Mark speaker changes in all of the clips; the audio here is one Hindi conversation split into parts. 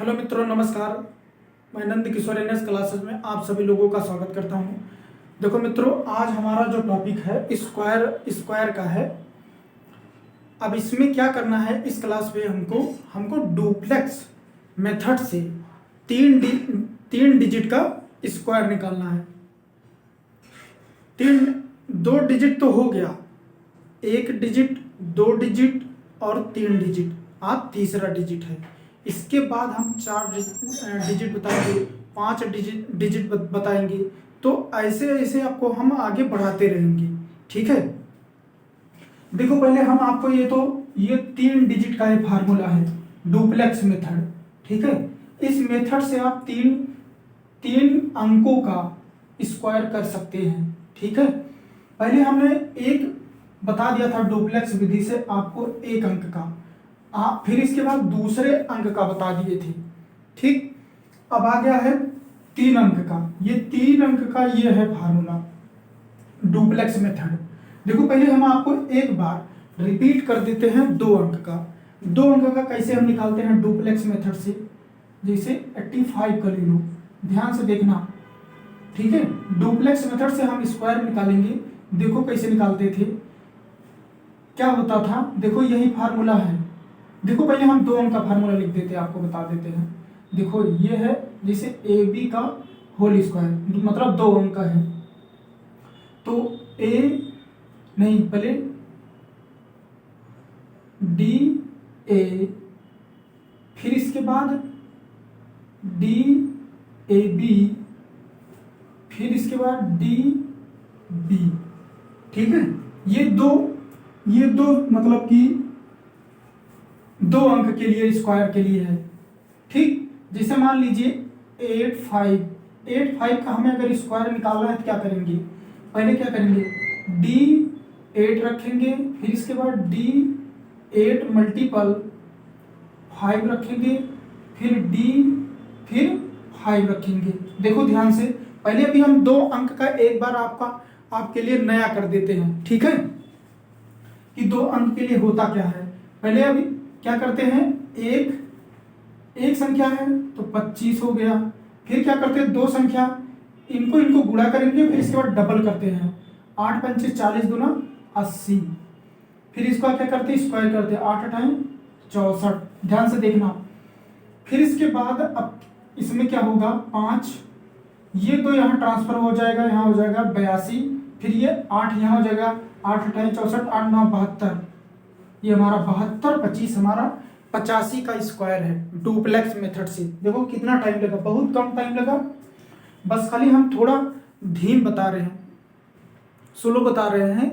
Speaker 1: हेलो मित्रों, नमस्कार। मैं नंद किशोर एनएस क्लासेस में आप सभी लोगों का स्वागत करता हूं। देखो मित्रों, आज हमारा जो टॉपिक है स्क्वायर का है। अब इसमें क्या करना है, इस क्लास में हमको डुप्लेक्स मेथड से तीन डिजिट का स्क्वायर निकालना है। दो डिजिट तो हो गया, एक डिजिट, दो डिजिट और तीन डिजिट, आप तीसरा डिजिट है। इसके बाद हम चार डिजिट बताएंगे, पांच डिजिट बताएंगे। तो ऐसे ऐसे आपको हम आगे बढ़ाते रहेंगे, ठीक है। देखो, पहले हम आपको ये तीन डिजिट का एक फार्मूला है, डुप्लेक्स मेथड, ठीक है। इस मेथड से आप तीन अंकों का स्क्वायर कर सकते हैं, ठीक है। पहले हमने एक बता दिया था डुप्लेक्स विधि से आपको एक अंक का, आप फिर इसके बाद दूसरे अंक का बता दिए थे, ठीक। अब आ गया है तीन अंक का। ये तीन अंक का ये है फार्मूला डुप्लेक्स मेथड। देखो, पहले हम आपको एक बार रिपीट कर देते हैं दो अंक का। दो अंक का कैसे हम निकालते हैं डुप्लेक्स मेथड से, जैसे 85 का ले लो, ध्यान से देखना, ठीक है। डुप्लेक्स मेथड से हम स्क्वायर निकालेंगे। देखो कैसे निकालते थे, क्या होता था। देखो, यही फार्मूला है। देखो, पहले हम दो अंक का फार्मूला लिख देते हैं, आपको बता देते हैं। देखो, ये है जैसे ए बी का होल स्क्वायर, मतलब दो अंक का है। तो पहले डी ए, फिर इसके बाद डी ए बी, फिर इसके बाद डी बी, ठीक है। ये दो मतलब कि दो अंक के लिए स्क्वायर के लिए है, ठीक। जैसे मान लीजिए 85 का हमें अगर स्क्वायर निकालना है तो क्या करेंगे, पहले क्या करेंगे, D8 रखेंगे, फिर इसके बाद D8 मल्टीपल 5 रखेंगे, फिर 5 रखेंगे। देखो ध्यान से, पहले अभी हम दो अंक का एक बार आपके लिए नया कर देते हैं, ठीक है, कि दो अंक के लिए होता क्या है। पहले अभी क्या करते हैं, एक संख्या है तो 25 हो गया। फिर क्या करते हैं, दो संख्या, इनको गुणा करेंगे, फिर इसके बाद डबल करते हैं, 8 पंचे 40 दूना 80। फिर इसका क्या करते हैं, स्क्वायर करते हैं, 8 अठाई 64। ध्यान से देखना। फिर इसके बाद अब इसमें क्या होगा, 5, ये तो यहाँ ट्रांसफर हो जाएगा, यहाँ हो जाएगा 82। फिर ये 8 यहाँ हो जाएगा, 8 अठाई 64, 8 9 72। ये हमारा 72, 25 हमारा 85 का स्क्वायर है डुप्लेक्स मेथड से। देखो कितना टाइम लगा, बहुत कम टाइम लगा। बस खाली हम थोड़ा धीम बता रहे हैं, स्लो बता रहे हैं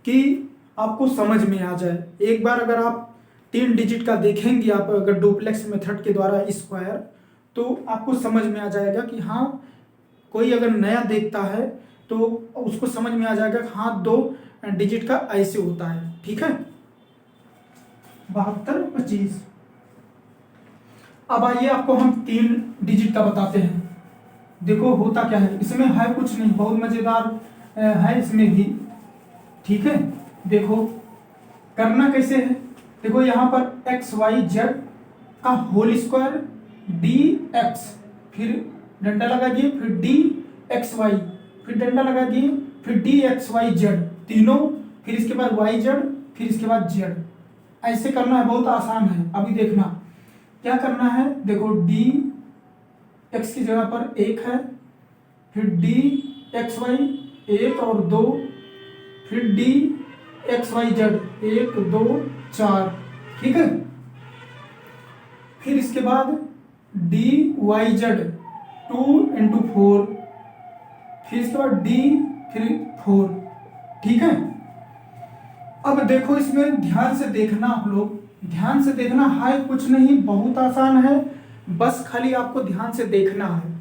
Speaker 1: कि आपको समझ में आ जाए। एक बार अगर आप तीन डिजिट का देखेंगे, आप अगर डुप्लेक्स मेथड के द्वारा स्क्वायर, तो आपको समझ में आ जाएगा कि हाँ, कोई अगर नया देखता है तो उसको समझ में आ जाएगा कि हाँ, दो डिजिट का ऐसे होता है, ठीक है। 72, 25। अब आइए आपको हम तीन डिजिट का बताते हैं। देखो होता क्या है, इसमें है कुछ नहीं, बहुत मजेदार है इसमें भी, ठीक है। देखो करना कैसे है, देखो यहाँ पर एक्स वाई जेड का होल स्क्वायर डी एक्स, फिर डंडा लगा दिए, फिर डी एक्स वाई, फिर डंडा लगा दिए, फिर डी एक्स वाई जेड तीनों, फिर इसके बाद वाई जेड, फिर इसके बाद जेड। ऐसे करना है, बहुत आसान है। अभी देखना क्या करना है। देखो, डी एक्स की जगह पर 1 है, फिर डी एक्स वाई 1 और 2, फिर डी एक्स वाई जेड 1 2 4, ठीक है। फिर इसके बाद डी वाई जेड 2 इंटू 4, फिर इसके बाद डी फिर 4, ठीक है। अब देखो, इसमें ध्यान से देखना, आप लोग ध्यान से देखना, है कुछ नहीं, बहुत आसान है, बस खाली आपको ध्यान से देखना है।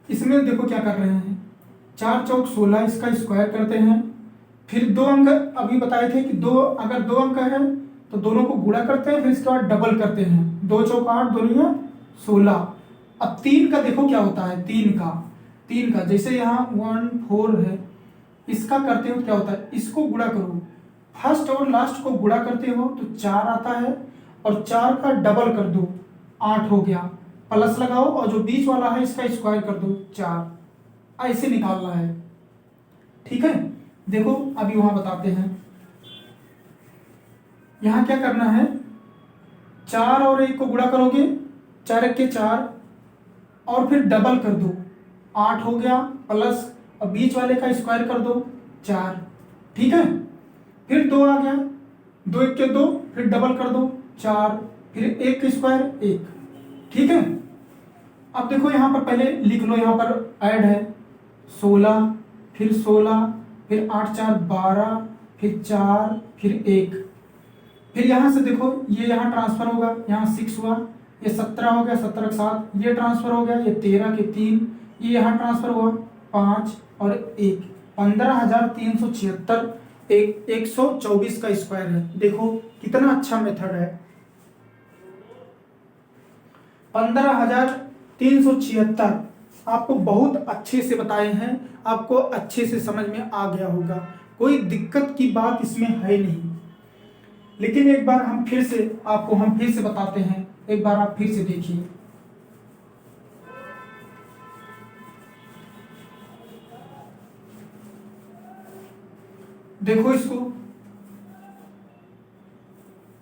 Speaker 1: इसमें देखो क्या कर रहे हैं, 4 चौक 16, इसका स्क्वायर करते हैं। फिर दो अंक अभी बताए थे कि अगर दो अंक है तो दोनों को गुणा करते हैं, फिर इसके बाद डबल करते हैं, 2 चौक 8, दोनों 16। अब तीन का देखो क्या होता है, तीन का जैसे यहाँ 1 4 है, इसका करते हो क्या होता है, इसको गुणा करो, फर्स्ट और लास्ट को गुणा करते हो तो 4 आता है, और 4 का डबल कर दो 8 हो गया, प्लस लगाओ और जो बीच वाला है इसका स्क्वायर कर दो 4, ऐसे निकालना है। ठीक है, देखो अभी वहां बताते हैं। यहां क्या करना है, 4 और 1 को गुणा करोगे, 4 1 के 4 और फिर डबल कर दो, 8 हो गया, प्लस और बीच वाले का स्क्वायर कर दो 4। ठीक है, फिर 2 आ गया, 2 1 के 2, फिर डबल कर दो 4, फिर 1 का स्क्वायर 1। ठीक है, अब देखो यहां पर पहले लिख लो, यहां पर ऐड है 16, फिर 16, फिर 8 4 12, फिर 4, फिर 1। फिर यहां से देखो ये यहां ट्रांसफर होगा, यहां 6 हुआ, ये 17 हो गया, 17 के 7 ये ट्रांसफर हो गया, ये 13 के 3, ये यहां ट्रांसफर हुआ 5 और 1, 15,376 124 का स्क्वायर है। देखो कितना अच्छा मेथड है, 15,376 आपको बहुत अच्छे से बताए हैं, आपको अच्छे से समझ में आ गया होगा, कोई दिक्कत की बात इसमें है नहीं। लेकिन एक बार हम फिर से बताते हैं, एक बार आप फिर से देखिए। देखो इसको,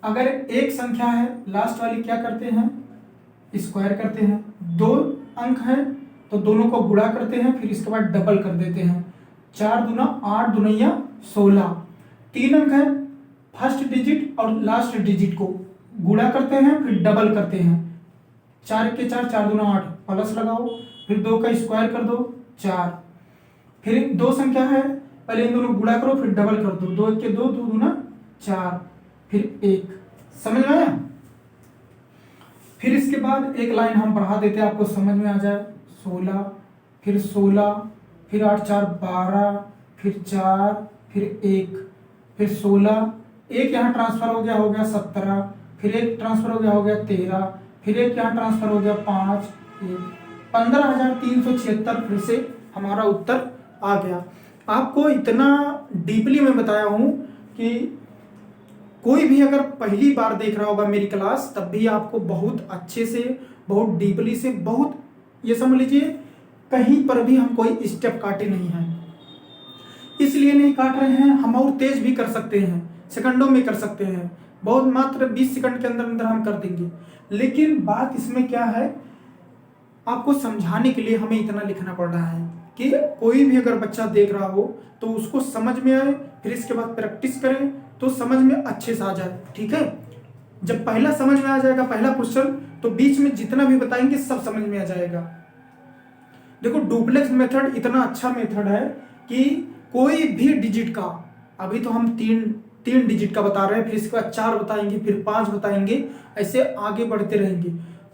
Speaker 1: अगर एक संख्या है लास्ट वाली क्या करते हैं, स्क्वायर करते हैं, 2 अंक है तो दोनों को गुणा करते हैं, फिर इसके बाद डबल कर देते हैं, 4 दूना 8 दूनिया 16। 3 अंक है, फर्स्ट डिजिट और लास्ट डिजिट को गुणा करते हैं, फिर डबल करते हैं, 4 के 4, 4 दूना 8, प्लस लगाओ, फिर 2 का स्क्वायर कर दो 4। फिर 2 संख्या है, पहले इन दोनों गुणा करो, फिर डबल कर दो, 2 के 2, 2 दूना 4, फिर 1। समझ में आया? फिर इसके बाद एक लाइन हम बढ़ा देते हैं, आपको समझ में आ जाए। 16, फिर 16, फिर 8 4 12, फिर 4, फिर 1, फिर 16, एक यहाँ ट्रांसफर हो गया 17, फिर एक ट्रांसफर हो गया 13, फिर एक यहाँ ट्रांसफर हो गया 5, 15,376 फिर से हमारा उत्तर आ गया। आपको इतना डीपली मैं बताया हूं कि कोई भी अगर पहली बार देख रहा होगा मेरी क्लास, तब भी आपको बहुत अच्छे से, बहुत डीपली से, बहुत ये समझ लीजिए कहीं पर भी हम कोई स्टेप काटे नहीं हैं। इसलिए नहीं काट रहे हैं, हम और तेज भी कर सकते हैं, सेकंडों में कर सकते हैं, बहुत मात्र 20 सेकंड के अंदर अंदर हम कर देंगे। लेकिन बात इसमें क्या है, आपको समझाने के लिए हमें इतना लिखना पड़ रहा है कि कोई भी अगर बच्चा देख रहा हो तो उसको समझ में आए, फिर इसके बाद प्रैक्टिस करें तो समझ में अच्छे से आ जाए। ठीक है, जब पहला समझ में आ जाएगा, पहला क्वेश्चन, तो बीच में जितना भी बताएंगे सब समझ में आ जाएगा। देखो डुप्लेक्स मेथड इतना अच्छा मेथड है कि कोई भी डिजिट का, अभी तो हम तीन डिजिट का बता रहे हैं, फिर इसके बाद 4 बताएंगे, फिर 5 बताएंगे, ऐसे आगे बढ़ते रहेंगे,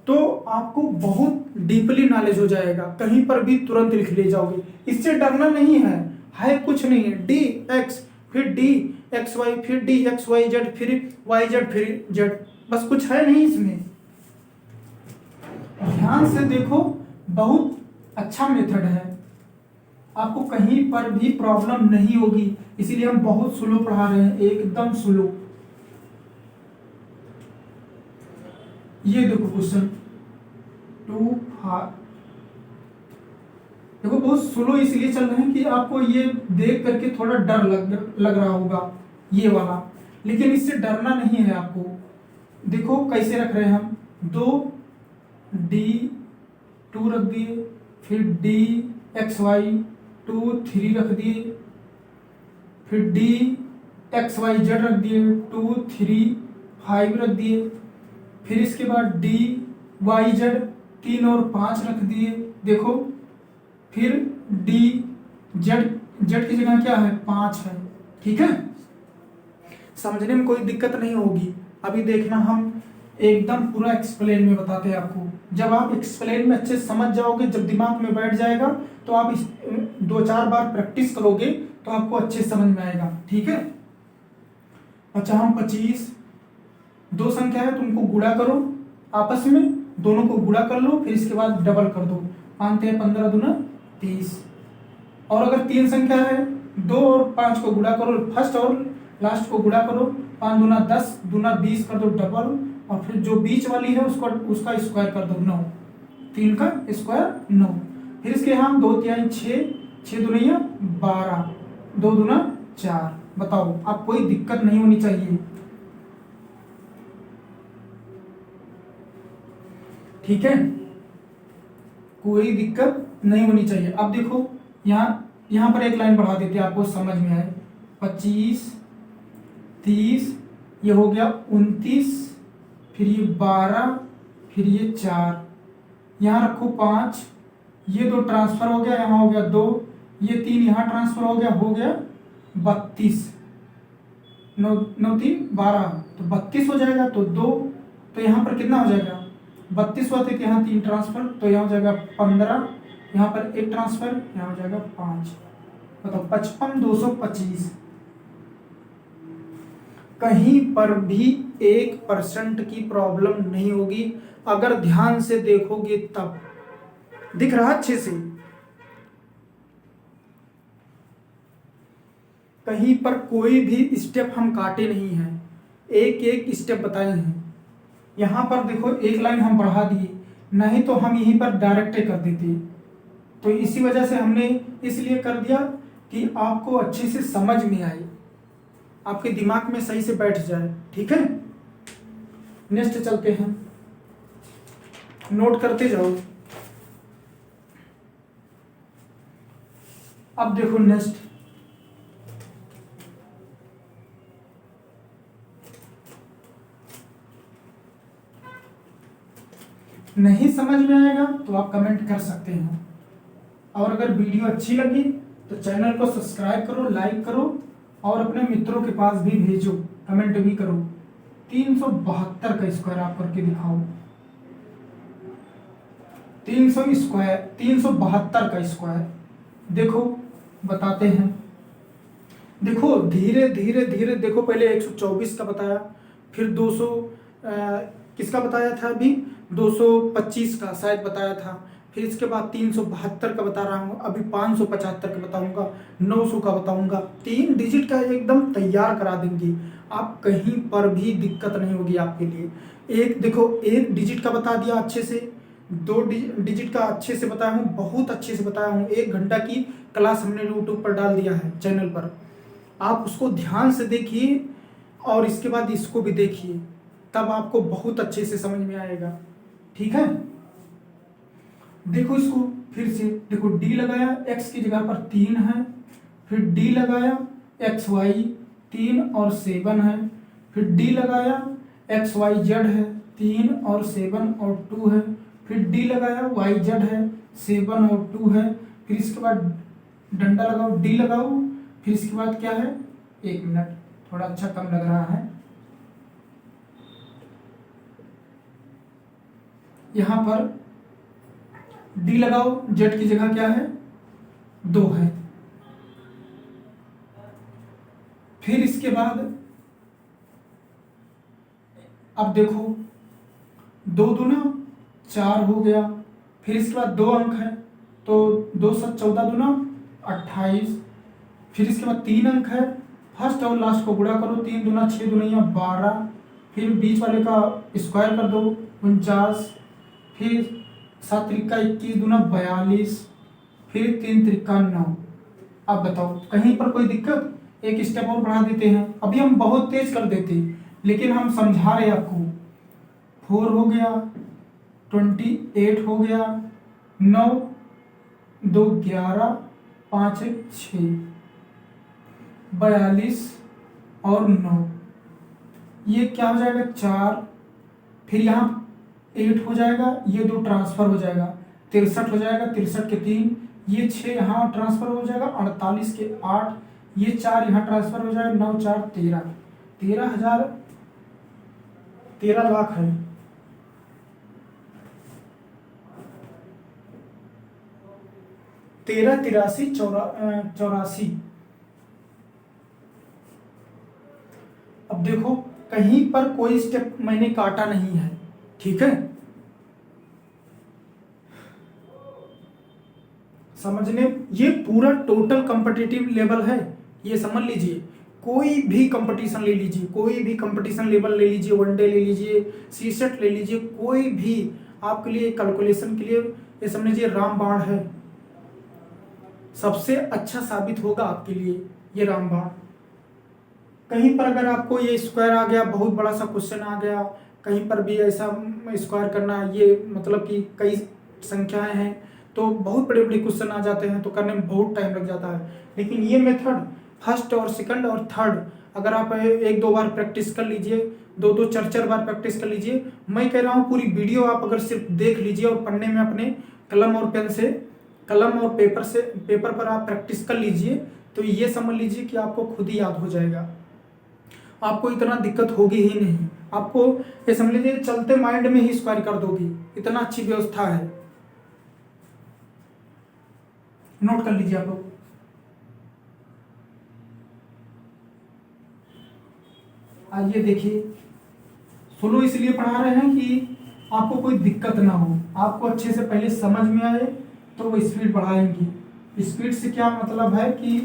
Speaker 1: तो आपको बहुत डीपली नॉलेज हो जाएगा, कहीं पर भी तुरंत लिख ले जाओगे। इससे डरना नहीं है कुछ नहीं है। डी एक्स, फिर डी एक्स वाई, फिर डी एक्स वाई जेड, फिर वाई जेड, फिर जेड, बस कुछ है नहीं इसमें। ध्यान से देखो, बहुत अच्छा मेथड है, आपको कहीं पर भी प्रॉब्लम नहीं होगी, इसीलिए हम बहुत स्लो पढ़ा रहे हैं, एकदम स्लो। ये देखो क्वेश्चन 2 देखो बहुत स्लो इसलिए चल रहे हैं कि आपको ये देख करके थोड़ा डर लग रहा होगा ये वाला, लेकिन इससे डरना नहीं है आपको। देखो कैसे रख रहे हैं हम, 2D 2 रख दिए, फिर D एक्स वाई 2 3 रख दिए, फिर D एक्स वाई जेड रख दिए 2 3 5 रख दिए, फिर इसके बाद D वाई जेड 3 और 5 रख दिए। देखो फिर D जेड की जगह क्या है 5 है। ठीक है, समझने में कोई दिक्कत नहीं होगी। अभी देखना, हम एकदम पूरा एक्सप्लेन में बताते हैं आपको। जब आप एक्सप्लेन में अच्छे समझ जाओगे, जब दिमाग में बैठ जाएगा, तो आप 2-4 बार प्रैक्टिस करोगे तो आपको अच्छे समझ में आएगा। ठीक है, अच्छा हम 25 2 संख्या है, तुमको गुणा करो आपस में, दोनों को गुणा कर लो, फिर इसके बाद डबल कर दो, 5 15 दूना 30। और अगर 3 संख्या है 2 और 5 को गुणा करो, फर्स्ट और लास्ट को गुणा करो, 5 दूना 10, दूना 20 कर दो डबल, और फिर जो बीच वाली है उसका स्क्वायर कर दो 9, 3 का स्क्वायर 9। फिर इसके यहाँ 2 तिहाई 6, 6 दूना 12, 2 दूना 4। बताओ, अब कोई दिक्कत नहीं होनी चाहिए, ठीक है, कोई दिक्कत नहीं होनी चाहिए। अब देखो यहाँ पर एक लाइन बढ़ा देते हैं, आपको समझ में आए। 25, 30, ये हो गया 29, फिर ये 12, फिर ये 4, यहाँ रखो 5, ये 2 ट्रांसफर हो गया, यहाँ हो गया 2, ये 3 यहाँ ट्रांसफर हो गया 32, 9 9 3 12, तो 32 हो जाएगा। तो 2, तो यहाँ पर कितना हो जाएगा 32 हुआ था, यहाँ 3 ट्रांसफर, तो यहाँ हो जाएगा 15, यहाँ पर 1 ट्रांसफर, यहाँ हो जाएगा 5। बताओ 55 225। कहीं पर भी 1% की प्रॉब्लम नहीं होगी, अगर ध्यान से देखोगे तब। दिख रहा अच्छे से? कहीं पर कोई भी स्टेप हम काटे नहीं हैं, एक एक स्टेप बताए हैं। यहाँ पर देखो एक लाइन हम बढ़ा दिए, नहीं तो हम यहीं पर डायरेक्ट कर देते। तो इसी वजह से हमने इसलिए कर दिया कि आपको अच्छे से समझ में आए, आपके दिमाग में सही से बैठ जाए, ठीक है। नेक्स्ट चलते हैं, नोट करते जाओ। अब देखो नेक्स्ट, नहीं समझ में आएगा तो आप कमेंट कर सकते हैं, और अगर वीडियो अच्छी लगी तो चैनल को सब्सक्राइब करो, लाइक करो, और अपने मित्रों के पास भी भेजो, कमेंट भी करो। 372 का स्क्वायर आप करके दिखाओ, 372 का स्क्वायर देखो, बताते हैं। देखो धीरे धीरे धीरे देखो, पहले 124 का बताया, फिर 200 किसका बताया था अभी, 225 का शायद बताया था, फिर इसके बाद 372 का बता रहा हूँ, अभी 575 का बताऊंगा, 900 का बताऊंगा। 3 डिजिट का एकदम तैयार करा देंगे, आप कहीं पर भी दिक्कत नहीं होगी आपके लिए। एक देखो, 1 डिजिट का बता दिया अच्छे से, 2 डिजिट का अच्छे से बताया हूँ, बहुत अच्छे से बताया हूँ। 1 घंटा की क्लास हमने यूट्यूब पर डाल दिया है चैनल पर, आप उसको ध्यान से देखिए, और इसके बाद इसको भी देखिए, तब आपको बहुत अच्छे से समझ में आएगा, ठीक है। देखो इसको फिर से, देखो डी लगाया, x की जगह पर 3 है, फिर डी लगाया, एक्स वाई 3 और 7 है, फिर डी लगाया, एक्स वाई जेड है 3 और 7 और 2 है, फिर डी लगाया, वाई जेड है 7 और 2 है, फिर इसके बाद डंडा लगाओ, डी लगाओ, फिर इसके बाद क्या है, 1 मिनट, थोड़ा अच्छा कम लग रहा है, यहां पर डी लगाओ, जेड की जगह क्या है 2 है, फिर इसके बाद अब देखो 2 दूना 4 हो गया, फिर इसके बाद 2 अंक है, तो 2 7 14 दूना 28, फिर इसके बाद 3 अंक है, फर्स्ट और लास्ट को गुणा करो, 3 दूना 6 दूना 12, फिर बीच वाले का स्क्वायर कर दो 49, फिर 7 त्रिका 21 दूना 42, फिर 3 त्रिका 9। अब बताओ कहीं पर कोई दिक्कत? एक स्टेप और बढ़ा देते हैं, अभी हम बहुत तेज कर देते लेकिन हम समझा रहे आपको। 4 हो गया, 28 हो गया, 9 2 11, 5 1 6, 42 और 9, ये क्या हो जाएगा 4, फिर यहाँ 8 हो जाएगा, ये 2 ट्रांसफर हो जाएगा, 63 हो जाएगा, 63 के 3, ये 6 यहाँ ट्रांसफर हो जाएगा, 48 के 8, ये 4 यहाँ ट्रांसफर हो जाएगा, 9 4 13, 13 लाख है। तेरह 83 84। अब देखो कहीं पर कोई स्टेप मैंने काटा नहीं है, ठीक है, समझने, ये पूरा टोटल कॉम्पिटिटिव लेवल है, ये समझ लीजिए। कोई भी कंपटीशन ले लीजिए, कोई भी कंपटीशन लेवल ले लीजिए, वनडे ले लीजिए, सीसेट ले लीजिए, कोई भी आपके लिए कैलकुलेशन के लिए ये समझ लीजिए रामबाण है। सबसे अच्छा साबित होगा आपके लिए ये रामबाण। कहीं पर अगर आपको ये स्क्वायर आ गया, बहुत बड़ा सा क्वेश्चन आ गया, कहीं पर भी ऐसा स्क्वायर करना, ये मतलब कि कई संख्याएं हैं तो बहुत बड़े बड़े क्वेश्चन आ जाते हैं तो करने में बहुत टाइम लग जाता है। लेकिन ये मेथड फर्स्ट और सेकंड और थर्ड अगर आप एक दो बार प्रैक्टिस कर लीजिए, दो दो चार चार बार प्रैक्टिस कर लीजिए, मैं कह रहा हूँ पूरी वीडियो आप अगर सिर्फ देख लीजिए और पढ़ने में अपने कलम और पेन से, कलम और पेपर पर आप प्रैक्टिस कर लीजिए तो ये समझ लीजिए कि आपको खुद ही याद हो जाएगा, आपको इतना दिक्कत होगी ही नहीं। आपको ये समझ लीजिए चलते माइंड में ही स्क्वायर कर दोगी, इतना अच्छी व्यवस्था है। नोट कर लीजिए आप लोग। आइए देखिए, स्लो इसलिए पढ़ा रहे हैं कि आपको कोई दिक्कत ना हो, आपको अच्छे से पहले समझ में आए तो वो स्पीड बढ़ाएंगी। स्पीड से क्या मतलब है कि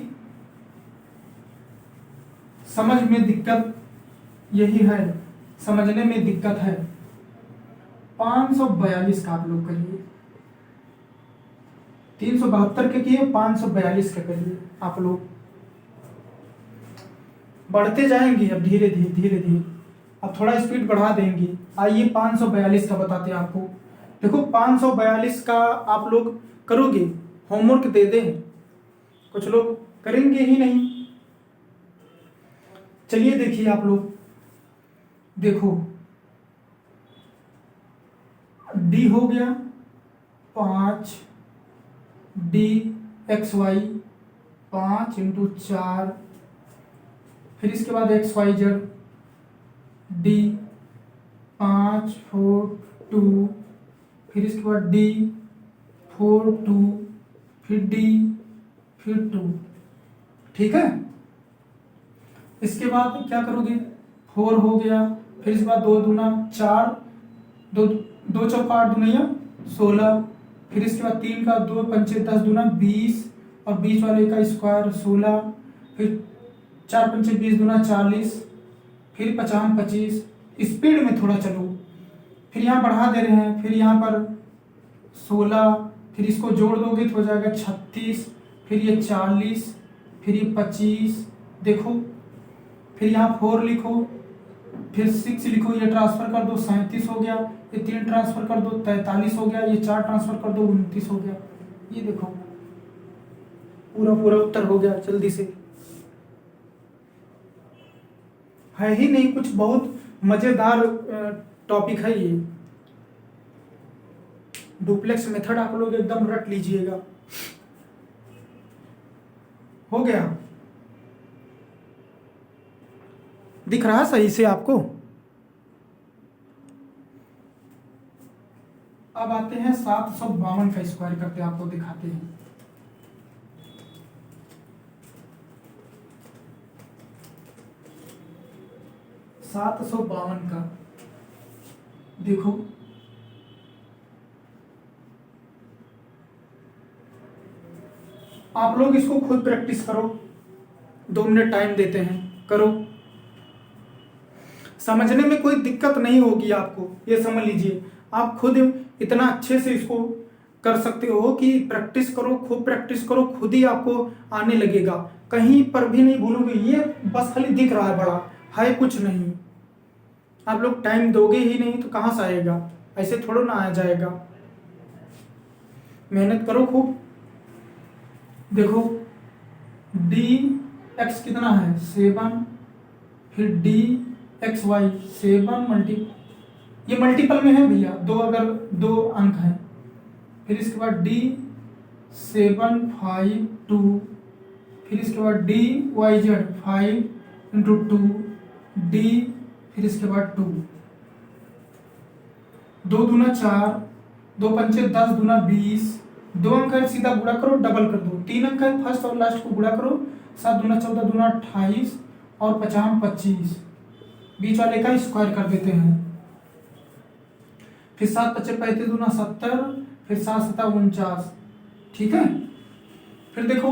Speaker 1: समझ में दिक्कत, यही है, समझने में दिक्कत है। 542 का आप लोग करिए, 372 के किए, 542 का करिए आप लोग। बढ़ते जाएंगे अब धीरे धीरे धीरे धीरे, अब थोड़ा स्पीड बढ़ा देंगे। आइए 542 का बताते हैं आपको। देखो 542 का आप लोग करोगे, होमवर्क दे दें, कुछ लोग करेंगे ही नहीं। चलिए देखिए आप लोग, देखो डी हो गया 5, डी एक्स वाई 5 इंटू 4, फिर इसके बाद एक्स वाई जेड डी 5 4 2, फिर इसके बाद डी 4 2, फिर डी फिर 2, ठीक है। इसके बाद क्या करोगे, 4 हो गया, फिर इसके बाद 2 दूना 4, 2 चौका 8 दूना 16, फिर इसके बाद 3 का 2 पंचे 10 दूना 20 और बीच वाले का स्क्वायर 16, फिर 4 पंचे 20 दूना 40, फिर 50 25। स्पीड में थोड़ा चलो, फिर यहाँ बढ़ा दे रहे हैं, फिर यहाँ पर 16, फिर इसको जोड़ दोगे तो हो जाएगा 36, फिर ये 40, फिर ये 25, देखो, फिर यहाँ 4 लिखो, फिर 6 लिखो, ये ट्रांसफर कर दो 37 हो गया, ये 3 ट्रांसफर कर दो 43 हो गया, ये 4 ट्रांसफर कर दो 29 हो गया। ये देखो पूरा पूरा उत्तर हो गया जल्दी से। है ही नहीं कुछ, बहुत मजेदार टॉपिक है ये। डुप्लेक्स मेथड आप लोग एकदम रट लीजिएगा। हो गया, दिख रहा सही से आपको। अब आते हैं 752 का स्क्वायर करते हैं, आपको दिखाते हैं। सात 752 का देखो, आप लोग इसको खुद प्रैक्टिस करो, 2 मिनट टाइम देते हैं, करो। समझने में कोई दिक्कत नहीं होगी आपको, ये समझ लीजिए। आप खुद इतना अच्छे से इसको कर सकते हो कि प्रैक्टिस करो, खूब प्रैक्टिस करो, खुद ही आपको आने लगेगा, कहीं पर भी नहीं भूलोगे। ये बस खाली दिख रहा है बड़ा, है कुछ नहीं। आप लोग टाइम दोगे ही नहीं तो कहाँ से आएगा, ऐसे थोड़ा ना आ जाएगा। मेहनत करो खूब। देखो डी एक्स कितना है 7, फिर डी एक्स वाई 7 ये मल्टीपल में है भैया, 2 अगर 2 अंक हैं, फिर इसके बाद डी 7 5 2, फिर इसके बाद D Y Z 5 into 2 D, फिर इसके बाद 2, 2 दूना 4, 2 पंचे 10 दूना 20, 2 अंक है सीधा गुणा करो, डबल कर दो, 3 अंक है फर्स्ट और लास्ट को गुणा करो, 7 दूना 14 दूना 28 और 50 25, बीच वाले का स्क्वायर कर देते हैं। फिर 7 25 35 दूना 70, फिर 7 7 49, ठीक है। फिर देखो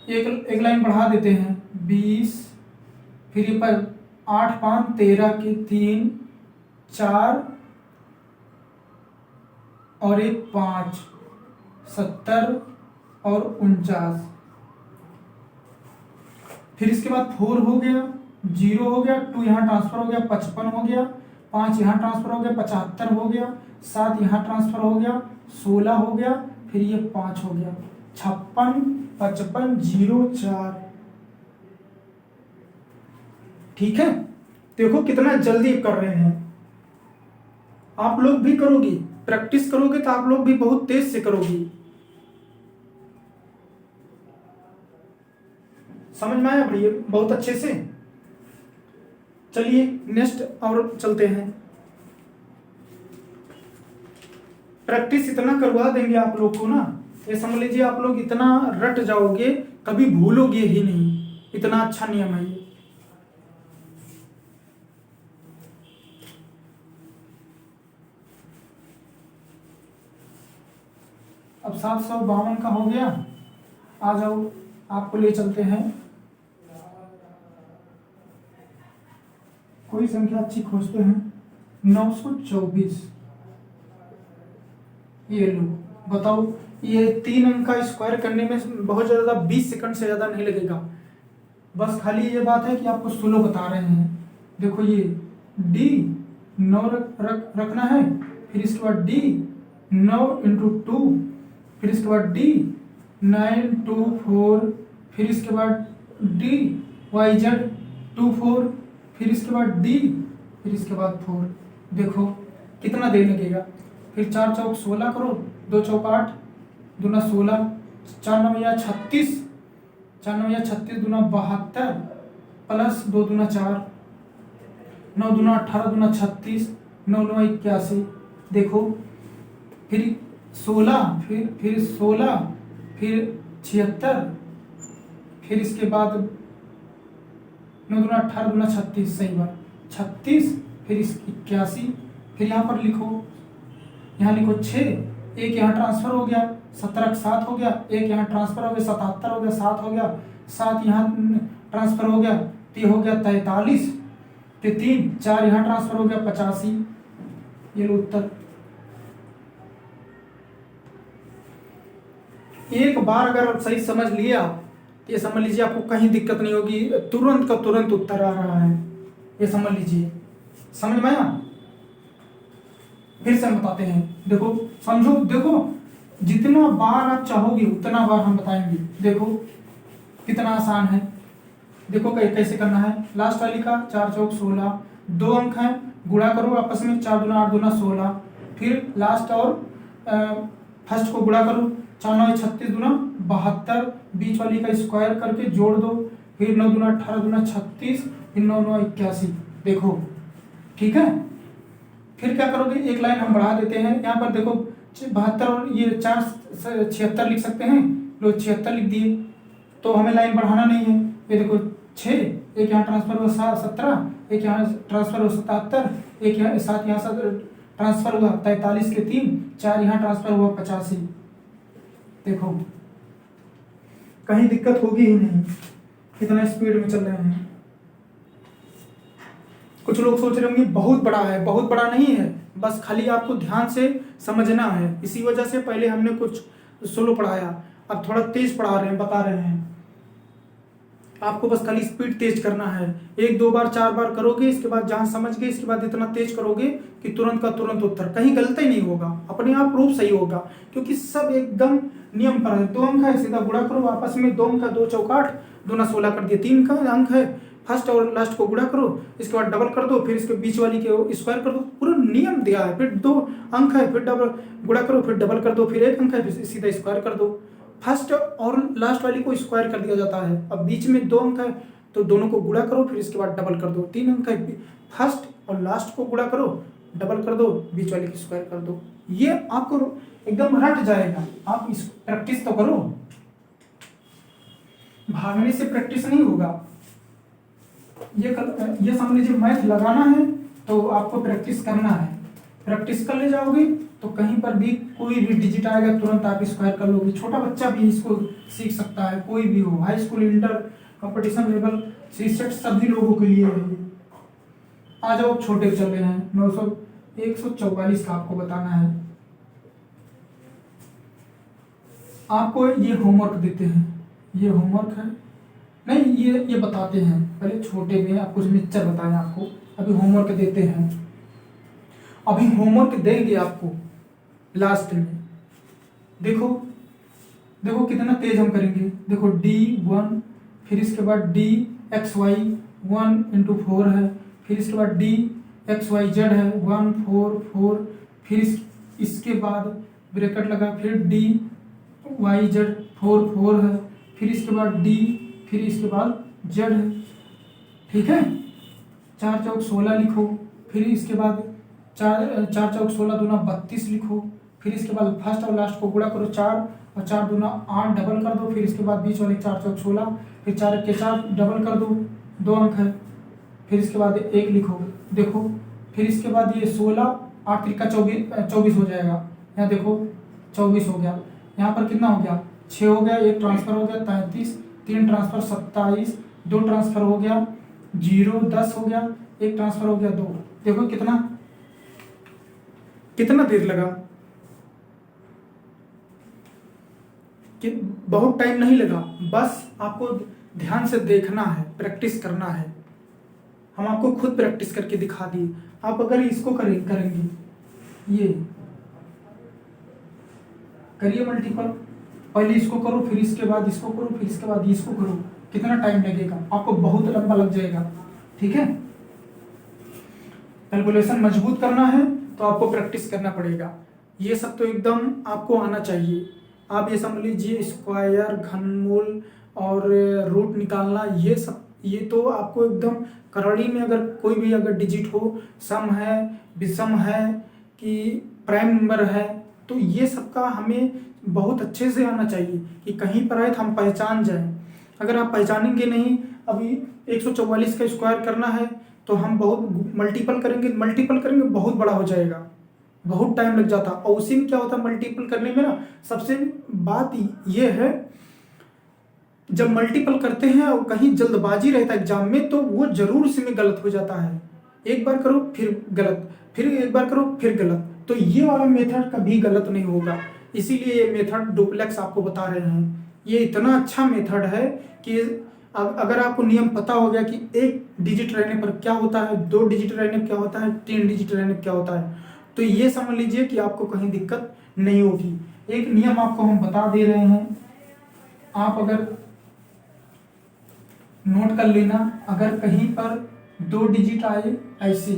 Speaker 1: एक एक लाइन बढ़ा देते हैं, 20, फिर ये पर 8 5 13 के 3 4 और एक 5 70 और 49। फिर इसके बाद 4 हो गया, 0 हो गया, 2 यहाँ ट्रांसफर हो गया, 55 हो गया, 5 यहाँ ट्रांसफर हो गया, 75 हो गया, 7 यहाँ ट्रांसफर हो गया, 16 हो गया, फिर ये 5 हो गया, 56 55 0 4। ठीक है, देखो कितना जल्दी कर रहे हैं। आप लोग भी करोगी, प्रैक्टिस करोगे तो आप लोग भी बहुत तेज से करोगी। समझ में आया भाई बहुत अच्छे से। चलिए नेक्स्ट और चलते हैं। प्रैक्टिस इतना करवा देंगे आप लोग को ना, ये समझ लीजिए आप लोग इतना रट जाओगे, कभी भूलोगे ही नहीं। इतना अच्छा नियम है ये। अब 752 का हो गया। आ जाओ, आपको ले चलते हैं। कोई संख्या अच्छी खोजते हैं। 924। ये लो, बताओ ये 3 अंक का स्क्वायर करने में बहुत ज़्यादा 20 सेकंड से ज़्यादा नहीं लगेगा। बस खाली ये बात है कि आपको स्लो बता रहे हैं। देखो ये D 9 रखना है, फिर इसके बाद D 9 × 2, फिर इसके बाद D 9 2 4, फिर इसके बाद D YZ 2 4, फिर इसके बाद D, फिर इसके बाद 4। देखो कितना देर लगेगा। फिर 4 चौक 16 करो, 2 चौक 8, दूना 16, 4 9 या 36, 4 9 या 36, दूना 72, प्लस 2 दूना 4, 9 दूना 18, दूना 36, 9 9 81। देखो फिर 16, फिर 16, फिर 76, फिर इसके बाद 9 दूना 18, दूना 36, सही बात 36, फिर 81, फिर यहाँ पर लिखो, यहाँ लिखो 6, एक यहाँ ट्रांसफर हो गया, 17 का 7 हो गया, एक यहाँ ट्रांसफर हो गया, 77 हो गया, 7 हो गया, 7 यहाँ ट्रांसफर हो गया, तो हो गया 43, फिर 3 4 यहाँ ट्रांसफर हो गया, 85। ये लो उत्तर। एक बार अगर आप सही समझ लिया तो ये समझ लीजिए आपको कहीं दिक्कत नहीं होगी, तुरंत का तुरंत उत्तर आ रहा है। ये समझ लीजिए, समझ में आया। फिर से हम बताते हैं, देखो समझो, देखो जितना बार आप चाहोगे उतना बार हम बताएंगे। देखो कितना आसान है। देखो कैसे करना है। लास्ट वाली का 4 चौक 16, 2 अंक है, गुणा करो आपस में, 4 दूना 8 दूना 16, फिर लास्ट और फर्स्ट को गुणा करो, 4 9 36 दूना 72, बीच वाली का स्क्वायर करके जोड़ दो, फिर 9 दूना 18 दूना 36, फिर 9 9 81। देखो ठीक है। फिर क्या करोगे, एक लाइन हम बढ़ा देते हैं। यहाँ पर देखो 72 और ये 4 76 लिख सकते हैं, लो 76 लिख दिए, तो हमें लाइन बढ़ाना नहीं है। ये देखो 6, एक यहाँ ट्रांसफर हुआ 17, एक यहाँ ट्रांसफर हुआ 77, एक यहाँ 7 यहाँ से ट्रांसफर हुआ 43 के 3, 4 यहाँ ट्रांसफर हुआ 85। देखो कहीं दिक्कत होगी ही नहीं, कितना स्पीड में चल रहे हैं। कुछ लोग सोच रहे होंगे बहुत बड़ा है, बहुत बड़ा नहीं है, बस खाली आपको ध्यान से समझना है। इसी वजह से पहले हमने कुछ स्लो पढ़ाया, अब थोड़ा तेज पढ़ा रहे हैं, बता रहे हैं। आपको बस खाली स्पीड तेज करना है। 1 2 बार 4 बार करोगे, इसके बाद जहां समझ गए इसके बाद इतना तेज करोगे कि तुरंत का तुरंत उत्तर, कहीं गलत ही नहीं होगा, अपने आप प्रूफ सही होगा, क्योंकि सब एकदम नियम पर है। 2 अंक है, सीधा गुणा करो आपस में, 2 अंक का 2 चौक 8, दूना 16 कर दिया, 3 का अंक है, फर्स्ट और लास्ट को गुणा करो, इसके बाद डबल कर दो, फिर इसके बीच वाली के स्क्वायर कर दो, पूरा नियम दिया है। फिर 2 अंक है, फिर डबल गुणा करो, फिर डबल कर दो, फिर 1 अंक है, फिर सीधा स्क्वायर कर दो। फर्स्ट और लास्ट वाली को स्क्वायर कर दिया जाता है। अब बीच में 2 अंक है तो दोनों को गुणा करो, फिर इसके बाद डबल कर दो। 3 अंक है, फर्स्ट और लास्ट को गुणा करो, डबल कर दो, बीच वाले की स्क्वायर कर दो। ये आपको एकदम रट जाएगा। आप इस प्रैक्टिस तो करो, भागने से प्रैक्टिस नहीं होगा। ये समझ लीजिए मैथ लगाना है तो आपको प्रैक्टिस करना है। प्रैक्टिस कर ले जाओगे तो कहीं पर भी कोई भी डिजिट आएगा तुरंत आप स्क्वायर कर लोगे। छोटा बच्चा भी इसको सीख सकता है, कोई भी हो, high school, inter, competition level, CSAT, सभी लोगों के लिए है ये। आ जाओ, छोटे चले हैं 900 144 का आपको बताना है। आपको ये होमवर्क देते हैं, ये होमवर्क है नहीं, ये बताते हैं, पहले छोटे में आपको मिक्सचर बताएं, आपको अभी होमवर्क देते हैं, अभी होमवर्क देंगे आपको लास्ट में। देखो देखो कितना तेज हम करेंगे, देखो D1, फिर इसके बाद DXY 1 × 4 है, फिर इसके बाद DXYZ है 1 4 4, फिर इसके बाद ब्रैकेट लगा, फिर DYZ 4 4 है, फिर इसके बाद D, फिर इसके बाद Z है, ठीक है। 4 चौक 16 लिखो, फिर इसके बाद 4 चौक 16 दूना 32 लिखो, फिर इसके बाद फर्स्ट और लास्ट को गुणा करो 4 और 4 दूना 8 डबल कर दो, फिर इसके बाद बीच वाले 4 चौक 16, फिर 4 के 4 डबल कर दो, 2 अंक है, फिर इसके बाद 1 लिखो, देखो, फिर इसके बाद ये 16 8 त्रिका 24 हो जाएगा, यहाँ देखो 24 हो गया, यहाँ पर कितना हो गया 6 हो गया, 1 ट्रांसफर हो गया 33, 3 ट्रांसफर 27, 2 ट्रांसफर हो गया 0 10 हो गया, 1 ट्रांसफर हो गया 2। देखो कितना देर लगा, कि बहुत टाइम नहीं लगा, बस आपको ध्यान से देखना है, प्रैक्टिस करना है। हम आपको खुद प्रैक्टिस करके दिखा दिए। आप अगर इसको करेंगे, ये करिए मल्टीपल, पहले इसको करो, फिर इसके बाद इसको करो, फिर इसके बाद इसको करो, कितना टाइम लगेगा आपको, बहुत लंबा लग जाएगा, ठीक है। कैलकुलेशन मजबूत करना है तो आपको प्रैक्टिस करना पड़ेगा। ये सब तो एकदम आपको आना चाहिए। आप ये समझ लीजिए स्क्वायर, घनमूल और रूट निकालना, ये सब ये तो आपको एकदम करड़ी में, अगर कोई भी अगर डिजिट हो, सम है, विषम है कि प्राइम नंबर है, तो ये सब का हमें बहुत अच्छे से आना चाहिए कि कहीं पर आए तो हम पहचान जाएं। अगर आप पहचानेंगे नहीं, अभी 144 का स्क्वायर करना है तो हम बहुत मल्टीपल करेंगे बहुत बड़ा हो जाएगा, बहुत टाइम लग जाता। और उसी में क्या होता है मल्टीपल करने में ना, सबसे बात ये है, जब मल्टीपल करते हैं और कहीं जल्दबाजी रहता है एग्जाम में, तो वो जरूर उसी में गलत हो जाता है। एक बार करो फिर गलत, फिर एक बार करो फिर गलत, तो ये वाला मेथड कभी गलत नहीं होगा। इसीलिए ये मेथड डुप्लेक्स आपको बता रहे हैं। ये इतना अच्छा मेथड है कि अगर आपको नियम पता हो गया कि 1 डिजिट रहने पर क्या होता है, 2 डिजिट रहने पर क्या होता है, 3 डिजिट रहने पर क्या होता है, तो ये समझ लीजिए कि आपको कहीं दिक्कत नहीं होगी। एक नियम आपको हम बता दे रहे हैं, आप अगर नोट कर लेना, अगर कहीं पर 2 डिजिट आए ऐसे,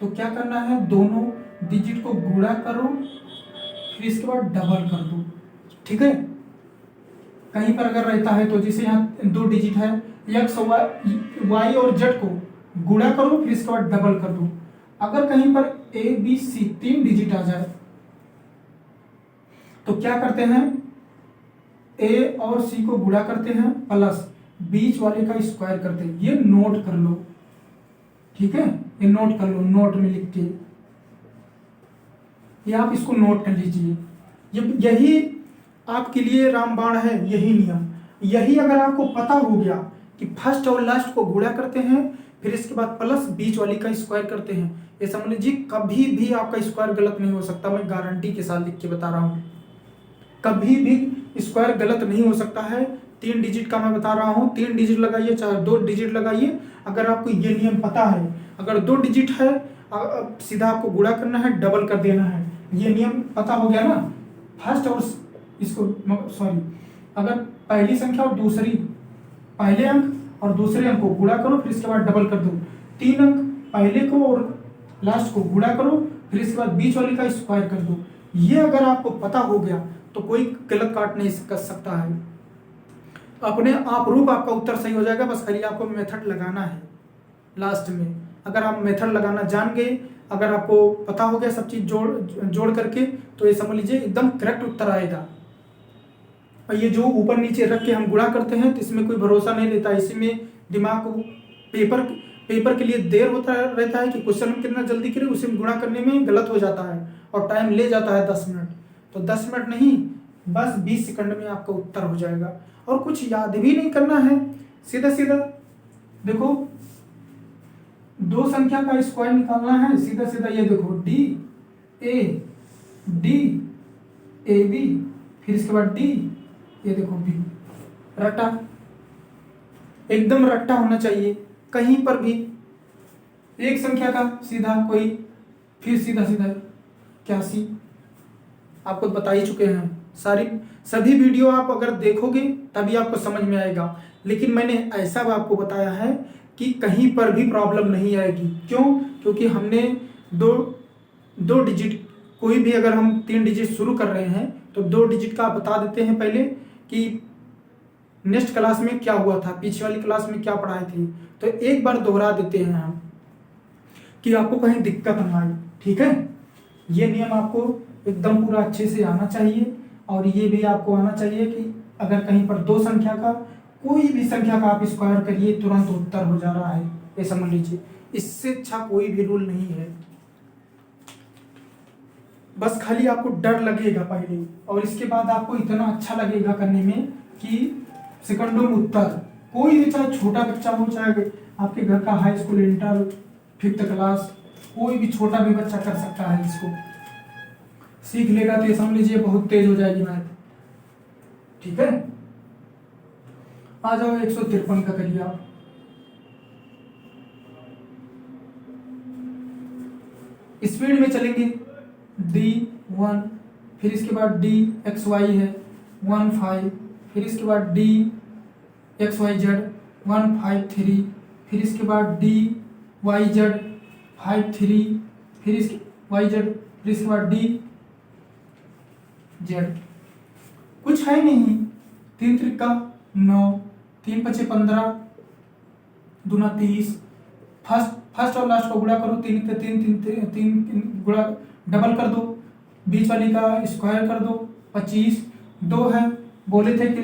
Speaker 1: तो क्या करना है, दोनों डिजिट को गुणा करो, फिर इसके बाद डबल कर दो, ठीक है। कहीं पर अगर रहता है तो जैसे यहाँ 2 डिजिट है, एक्स वाई और जेड को गुणा करो, फिर इसके बाद डबल कर दो। अगर कहीं पर ए बी सी 3 डिजिट आ जाए तो क्या करते हैं, ए और सी को गुणा करते हैं प्लस बीच वाले का स्क्वायर करते हैं। ये नोट कर लो, ठीक है, ये नोट कर लो, नोट में लिख के ये आप इसको नोट कर लीजिए। यही आपके लिए रामबाण है, यही नियम। यही अगर आपको पता हो गया कि फर्स्ट और लास्ट को गुणा करते हैं, फिर इसके बाद प्लस बीच वाली का स्क्वायर करते हैं, ये समझ लीजिए कभी भी आपका स्क्वायर गलत नहीं हो सकता। मैं गारंटी के साथ लिख के बता रहा हूँ, कभी भी स्क्वायर गलत नहीं हो सकता है। 3 डिजिट का मैं बता रहा हूँ, 3 डिजिट लगाइए चाहे 2 डिजिट लगाइए, अगर आपको ये नियम पता है। अगर 2 डिजिट है, सीधा आपको गुणा करना है, डबल कर देना है, ये नियम पता हो गया ना। फर्स्ट और इसको सॉरी, अगर पहली संख्या और दूसरी, पहले अंक और दूसरे अंक को गुणा करो, फिर इसके बाद डबल कर दो। 3 अंक पहले को और लास्ट को गुणा करो, फिर इसके बाद बीच वाली का स्क्वायर कर दो। ये अगर आपको पता हो गया तो कोई गलत काट नहीं कर सकता है, अपने आप रूप आपका उत्तर सही हो जाएगा। बस खाली आपको मेथड लगाना है लास्ट में। अगर आप मेथड लगाना जान गए, अगर आपको पता हो गया सब चीज जोड़ करके, तो ये समझ लीजिए एकदम करेक्ट उत्तर आएगा। और ये जो ऊपर नीचे रख के हम गुणा करते हैं, तो इसमें कोई भरोसा नहीं रहता। इसी में दिमाग को पेपर के लिए देर होता रहता है कि क्वेश्चन हम कितना जल्दी करें, उसे गुणा करने में गलत हो जाता है। और टाइम ले जाता है 10 मिनट, तो 10 मिनट नहीं बस 20 सेकंड में आपका उत्तर हो जाएगा। और कुछ याद भी नहीं करना है, सीधा सीधा देखो 2 संख्या का स्क्वायर निकालना है, सीधा सीधा ये देखो डी ए बी, फिर इसके बाद डी, ये देखो बी। रट्टा, एकदम रट्टा होना चाहिए, कहीं पर भी एक संख्या का सीधा कोई, फिर सीधा सीधा 81, आपको बता ही चुके हैं। सभी वीडियो आप अगर देखोगे तभी आपको समझ में आएगा, लेकिन मैंने ऐसा आपको बताया है कि कहीं पर भी प्रॉब्लम नहीं आएगी। क्यों? क्योंकि हमने दो डिजिट, कोई भी अगर हम 3 डिजिट शुरू कर रहे हैं तो 2 डिजिट का बता देते हैं पहले कि नेक्स्ट क्लास में क्या हुआ था, पीछे वाली क्लास में क्या पढ़ाई थी, तो एक बार दोहरा देते हैं हम कि आपको कहीं दिक्कत ना आए। ठीक है, ये नियम आपको एकदम पूरा अच्छे से आना चाहिए, और ये भी आपको आना चाहिए कि अगर कहीं पर 2 संख्या का, कोई भी संख्या का आप स्क्वायर करिए तुरंत उत्तर हो जा रहा है, ये समझ लीजिए। इससे अच्छा कोई भी रूल नहीं है। बस खाली आपको डर लगेगा पहले, और इसके बाद आपको इतना अच्छा लगेगा करने में कि सेकंडों में उत्तर, कोई भी, चाहे छोटा बच्चा हो, चाहे आपके घर का high school, inter, 5th class, कोई भी छोटा भी बच्चा कर सकता है। इसको सीख लेगा तो ये समझ लीजिए बहुत तेज हो जाएगी मैथ। ठीक है, आ जाओ 153 का करिए आप। स्पीड में चलेंगे, D1, फिर इसके बाद DXY है 15, फिर इसके बाद DXYZ 153, फिर इसके बाद DYZ 53, फिर इसके YZ, फिर इसके बाद DZ। कुछ है नहीं, 3 त्रिका 9, 3 पचे 15, दूना 30, फर्स्ट और लास्ट को गुणा करो, 3 पे 3 गुणा डबल कर दो, बीच वाली का स्क्वायर कर दो, 25, 2 है, बोले थे कि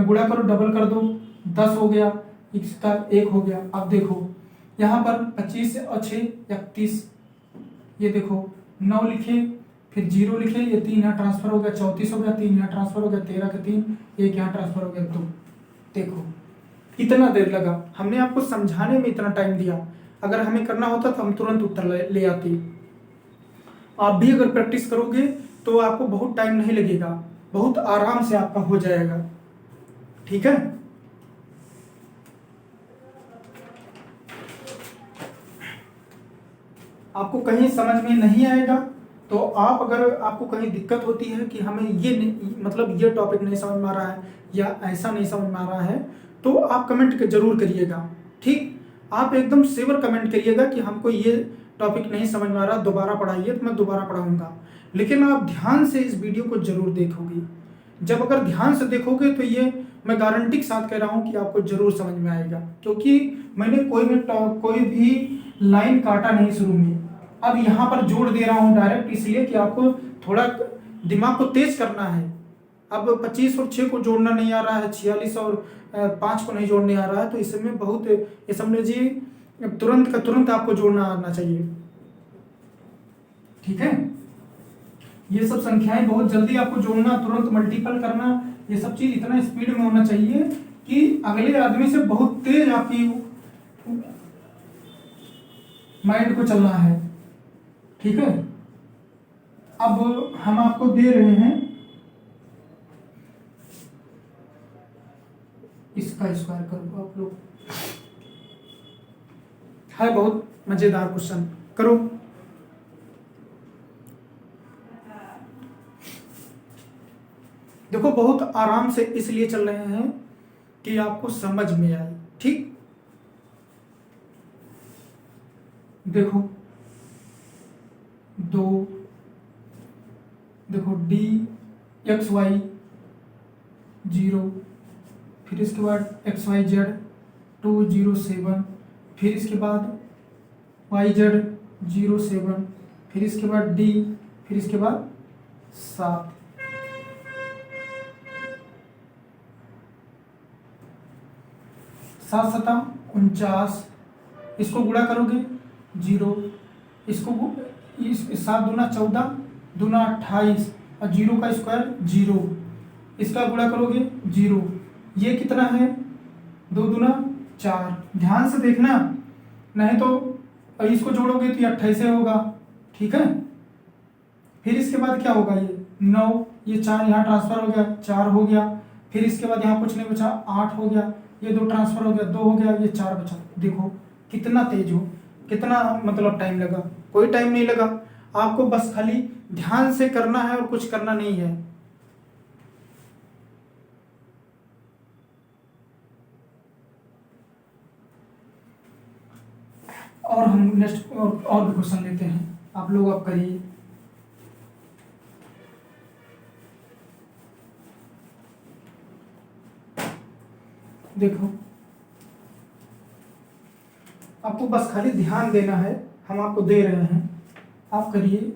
Speaker 1: गुणा करो डबल कर दो, 10 हो गया, इसका 1 हो गया। अब देखो यहाँ पर 25 और 6 31, ये देखो 9 लिखे, फिर 0 लिखे, ये 3 यहाँ ट्रांसफर हो गया, 34 हो गया, 3 यहाँ ट्रांसफर हो गया, 13 के 3, 1 यहाँ ट्रांसफर हो गया 2। देखो कितना देर लगा, हमने आपको समझाने में इतना टाइम दिया, अगर हमें करना होता तो हम तुरंत उत्तर ले आते। आप भी अगर प्रैक्टिस करोगे तो आपको बहुत टाइम नहीं लगेगा, बहुत आराम से आपका हो जाएगा। ठीक है, आपको कहीं समझ में नहीं आएगा तो आप, अगर आपको कहीं दिक्कत होती है कि हमें मतलब ये टॉपिक नहीं समझ में आ रहा है या ऐसा नहीं समझ में आ रहा है, तो आप कमेंट जरूर करिएगा। ठीक, आप एकदम सेवर कमेंट करिएगा कि हमको ये टॉपिक नहीं समझ में आ रहा, दोबारा पढ़ाइए, तो मैं दोबारा पढ़ाऊंगा। लेकिन आप ध्यान से इस वीडियो को जरूर देखोगे। जब अगर ध्यान से देखोगे तो ये मैं गारंटी के साथ कह रहा हूँ कि आपको जरूर समझ में आएगा, क्योंकि मैंने कोई भी लाइन काटा नहीं शुरू में। अब यहाँ पर जोड़ दे रहा हूँ डायरेक्ट, इसलिए कि आपको थोड़ा दिमाग को तेज करना है। अब 25 और 6 को जोड़ना नहीं आ रहा है, 46 और 5 को नहीं जोड़ने आ रहा है, तो इसमें बहुत, ये समझ लीजिए तुरंत का तुरंत आपको जोड़ना आना चाहिए। ठीक है, ये सब संख्याएं बहुत जल्दी आपको जोड़ना, तुरंत मल्टीपल करना, ये सब चीज इतना स्पीड में होना चाहिए कि अगले आदमी से बहुत तेज आपकी माइंड को चलना है। ठीक है, अब हम आपको दे रहे हैं इसका स्क्वायर करो आप लोग, है बहुत मजेदार क्वेश्चन, करो। देखो बहुत आराम से इसलिए चल रहे हैं कि आपको समझ में आए। ठीक, देखो 2, देखो DXY 0, फिर इसके बाद XYZ 207, फिर इसके बाद YZ 07, फिर इसके बाद D, फिर इसके बाद 7। 7 सता 49, इसको गुणा करोगे 0, इसको 7 दूना 14, दूना 28 और 0 का स्क्वायर 0, इसका गुणा करोगे 0, ये कितना है 2 दूना 4, ध्यान से देखना, नहीं तो इसको जोड़ोगे तो ये 28 होगा, ठीक है। फिर इसके बाद क्या होगा, ये 9, ये 4 यहाँ ट्रांसफर हो गया, 4 हो गया। फिर इसके बाद यहाँ कुछ नहीं बचा, 8 हो गया, ये 2 ट्रांसफर हो गया, 2 हो गया, ये 4 बचा। देखो कितना तेज हो, कितना मतलब टाइम लगा, कोई टाइम नहीं लगा। आपको बस खाली ध्यान से करना है और कुछ करना नहीं है। और हम नेक्स्ट और भी क्वेश्चन लेते हैं, आप लोग अब करिए। देखो आपको बस खाली ध्यान देना है, हम आपको दे रहे हैं, आप करिए।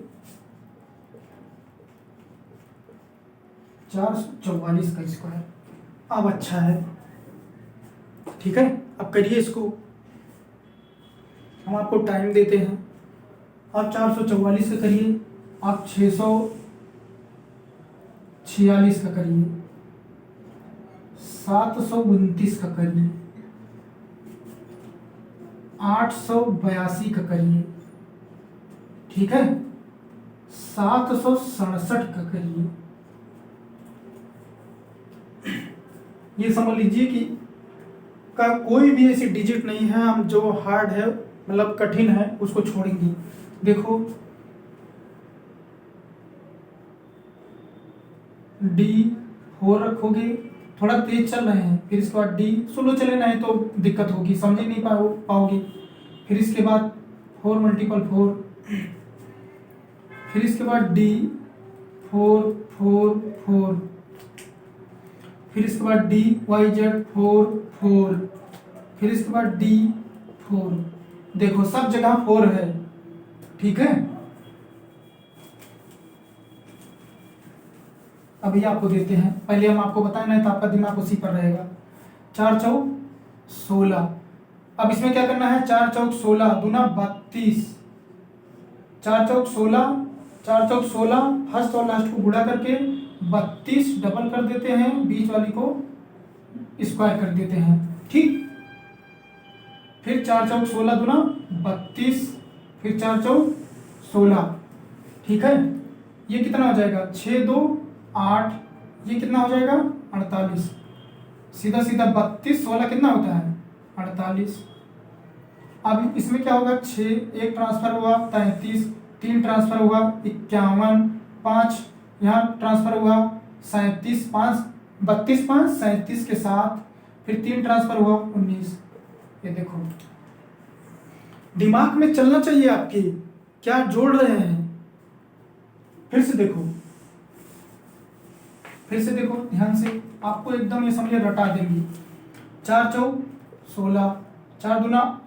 Speaker 1: 444 का स्क्वायर, अब अच्छा है, ठीक है। अब करिए इसको, हम आपको टाइम देते हैं। आप 444 का करिए, आप 646 का करिए, 729 का करिए, 882 का करिए, ठीक है, 767 का करिए। ये समझ लीजिए कि का कोई भी ऐसी डिजिट नहीं है हम जो हार्ड है मतलब कठिन है उसको छोड़ेंगे। देखो D4 रखोगे, थोड़ा तेज चल रहे हैं, फिर इसके बाद D स्लो चले नहीं तो दिक्कत होगी, समझ नहीं पाओगे। फिर इसके बाद 4 × 4, फिर इसके बाद D4 4 4, फिर इसके बाद DYZ 4 4, फिर इसके बाद D4। देखो सब जगह 4 है, ठीक है। अभी आपको देते हैं, पहले हम आपको बताएं नहीं तो आपका दिमाग उसी पर रहेगा। 4 चौक 16, अब इसमें क्या करना है, 4 चौक 16 दूना 32, 4 चौक 16, 4 चौक 16, फर्स्ट और लास्ट को गुणा करके 32 डबल कर देते हैं, बीच वाली को स्क्वायर कर देते हैं, ठीक। फिर 4 चौक 16 दूना 32, फिर 4 चौक 16, ठीक है। ये कितना हो जाएगा, 6 2 8, ये कितना हो जाएगा 48, सीधा सीधा 32 16 कितना होता है 48। अब इसमें क्या होगा, 6 एक ट्रांसफर हुआ 33, 3 ट्रांसफर हुआ 51, 5 यहाँ ट्रांसफर हुआ 37, 5 32 5 37 के साथ, फिर 3 ट्रांसफर हुआ 19। ये देखो दिमाग में चलना चाहिए आपके, क्या जोड़ रहे हैं। फिर से देखो, फिर से देखो ध्यान से, आपको एकदम ये समझिए रटा देंगी। 4 चौक 16, 4 दूना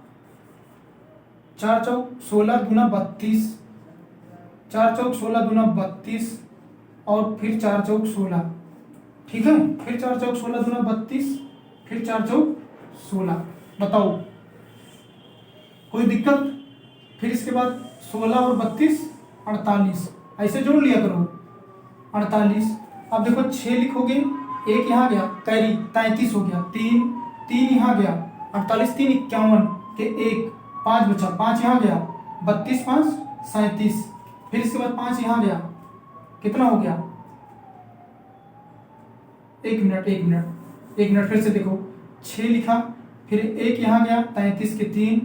Speaker 1: 4 चौक 16 दूना 32, 4 चौक 16 दूना 32 और फिर 4 चौक 16, ठीक है। फिर 4 चौक 16 दूना 32, फिर 4 चौक 16। बताओ कोई दिक्कत। फिर इसके बाद 16 और 32 48, ऐसे जोड़ लिया करो 48। अब देखो 6 लिखोगे, एक यहाँ गया कैरी 33 हो गया, 3 यहाँ गया 48, 3 51 के 1 5 बचा, 5 यहाँ गया 32 5 37, फिर इसके बाद 5 यहाँ गया, कितना हो गया, एक मिनट फिर से देखो 6 लिखा, फिर 1 यहाँ गया 33 के 3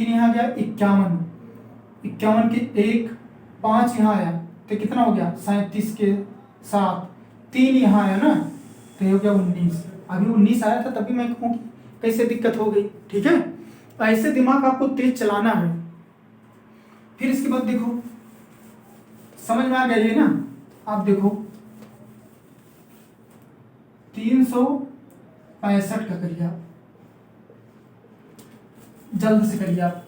Speaker 1: यहाँ गया 51 के 1 5 यहाँ आया तो कितना हो गया 37 के 7, 3 यहाँ आया ना तो ये हो गया 19। अभी 19 आया था तभी मैं कहूँ कैसे दिक्कत हो गई, ठीक है। ऐसे दिमाग आपको तेज चलाना है। फिर इसके बाद देखो समझ में आ गया ये ना, आप देखो 365 का करिए आप, जल्द से करिए आप।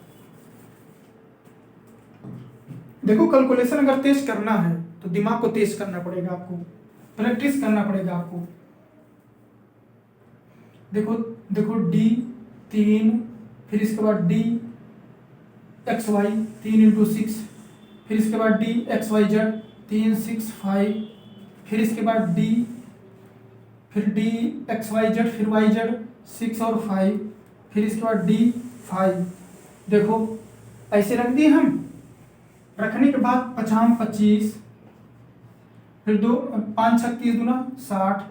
Speaker 1: देखो कैलकुलेशन अगर तेज करना है तो दिमाग को तेज करना पड़ेगा, आपको प्रैक्टिस करना पड़ेगा आपको। देखो D3, फिर इसके बाद DXY 3 × 6, फिर इसके बाद DXYZ 3 6 5, फिर इसके बाद डी, फिर डी एक्स वाई जेड, फिर वाई जेड 6 और 5, फिर इसके बाद डी 5। देखो ऐसे रख दिए हम। रखने के बाद 5 25, फिर 2 5 6 30 दूना 60,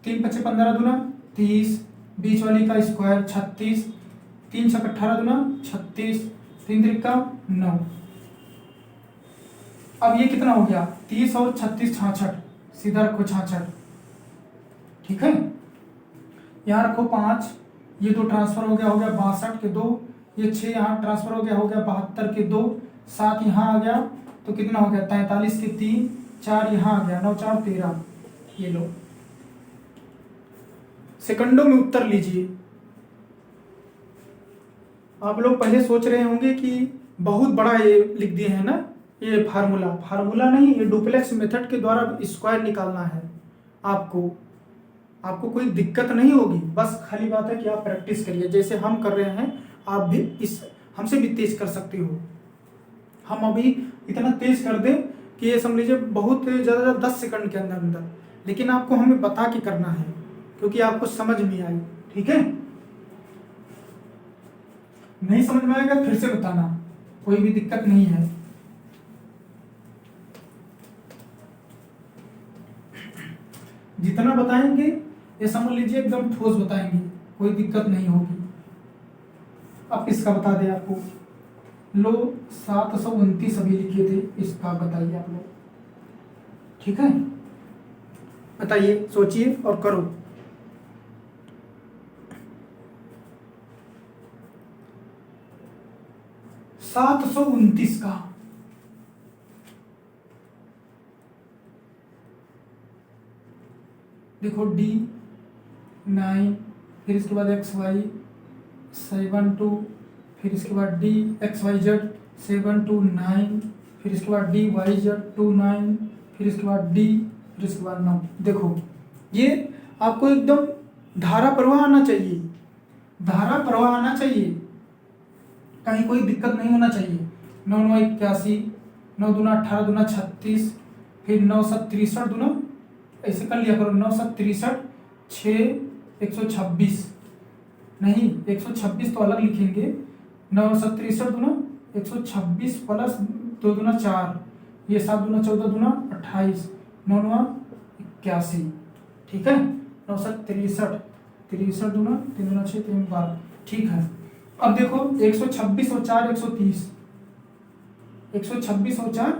Speaker 1: 3 5 15 दूना 30, बीच वाली का स्क्वायर 36, 3 6 18 दूना 36, 3 3 का 9। अब ये कितना हो गया 30 और 36 66, सीधा रखो 66। ठीक है, यहाँ रखो 5, ये 2 ट्रांसफर हो गया 62 के 2, ये 6 यहाँ ट्रांसफर हो गया 72 के 2, 7 यहाँ आ गया तो कितना हो गया 43 के 3, 4 यहाँ आ गया 9 4 13। ये लो, सेकंडों में उत्तर लीजिए। आप लोग पहले सोच रहे होंगे कि बहुत बड़ा ये लिख दिए हैं ना, ये फार्मूला नहीं, ये डुप्लेक्स मेथड के द्वारा स्क्वायर निकालना है। आपको कोई दिक्कत नहीं होगी, बस खाली बात है कि आप प्रैक्टिस करिए। जैसे हम कर रहे हैं आप भी इस हमसे भी तेज कर सकते हो। हम अभी इतना तेज कर दें कि ये समझ लीजिए बहुत ज़्यादा 10 सेकंड के अंदर, लेकिन आपको हमें बता के करना है क्योंकि आपको समझ में आई। ठीक है, नहीं समझ में आएगा फिर से बताना, कोई भी दिक्कत नहीं है। जितना बताएंगे ये समझ लीजिए एकदम ठोस बताएंगे, कोई दिक्कत नहीं होगी। अब किसका बता दें आपको, लो 729 अभी लिखे थे, इसका बताइए आप लोग। ठीक है, बताइए, सोचिए और करो। 729 का देखो डी 9, फिर इसके बाद एक्स वाई 7 2, फिर इसके बाद डी एक्स वाई जेड 7 2 9, फिर इसके बाद डी वाई जेड 2 9, फिर इसके बाद डी, फिर इसके बाद 9। देखो ये आपको एकदम धारा प्रवाह आना चाहिए, धारा प्रवाह आना चाहिए, कहीं कोई दिक्कत नहीं होना चाहिए। 9 9 81, 9 दूना 18 दूना 36, फिर 9 7 63 दूना, ऐसे कर लिया करो 9 7 63 6 126, नहीं 126 तो अलग लिखेंगे। 9 7 63 दूना 126 प्लस 2 दूना 4, ये 7 दूना 14 दूना 28, 9 9 81। ठीक है, 9 7 63 63 दूना 3 दूना 6 3 12। ठीक है, अब देखो 126 और 4 130, 126 और 4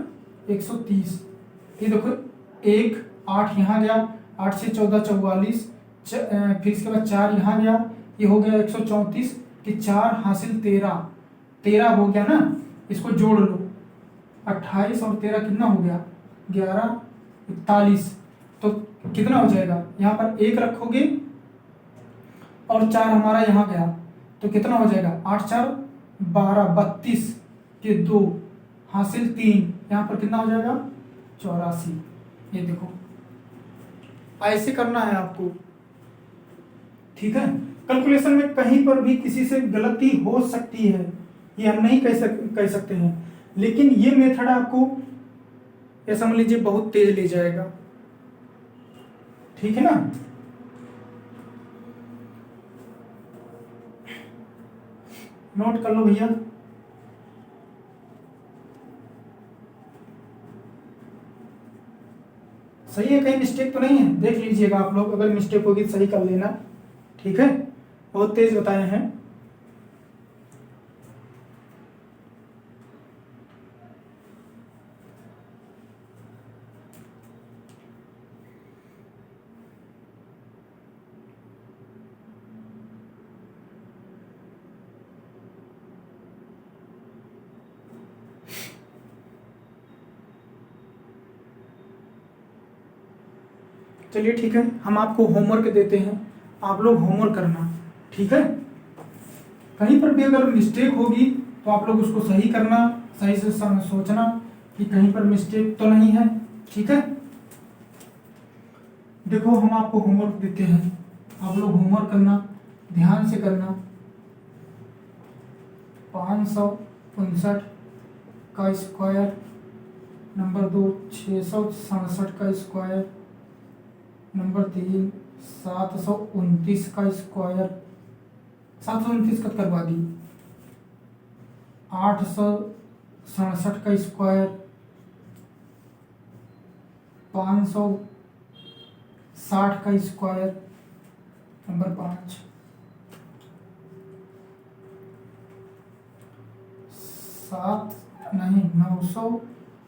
Speaker 1: 130। ये देखो 1 8 यहाँ गया, 8 से 14 44, फिर इसके बाद 4 यहाँ गया, ये हो गया 134 कि 4 हासिल 13 हो गया ना। इसको जोड़ लो, 28 और 13 कितना हो गया 11 41, तो कितना हो जाएगा, यहाँ पर 1 रखोगे और 4 हमारा यहाँ गया तो कितना हो जाएगा 8 4 12, 32 के 2 हासिल 3, यहाँ पर कितना हो जाएगा 84। ये देखो ऐसे करना है आपको। ठीक है, कैलकुलेशन में कहीं पर भी किसी से गलती हो सकती है, ये हम नहीं कह सकते हैं, लेकिन ये मेथड आपको ये समझ लीजिए बहुत तेज ले जाएगा। ठीक है ना, नोट कर लो भैया। सही है, कहीं मिस्टेक तो नहीं है, देख लीजिएगा आप लोग, अगर मिस्टेक होगी तो सही कर लेना। ठीक है, बहुत तेज बताए हैं। चलिए ठीक है, हम आपको होमवर्क देते हैं, आप लोग होमवर्क करना। ठीक है, कहीं पर भी अगर मिस्टेक होगी तो आप लोग उसको सही करना, सही से सोचना कि कहीं पर मिस्टेक तो नहीं है। ठीक है, देखो हम आपको होमवर्क देते हैं, आप लोग होमवर्क करना, ध्यान से करना। 559 का स्क्वायर नंबर 2 667 का स्क्वायर, नंबर 3 729 का स्क्वायर, 729 कट करवा दी, 867 का स्क्वायर, 560 का स्क्वायर, नंबर 5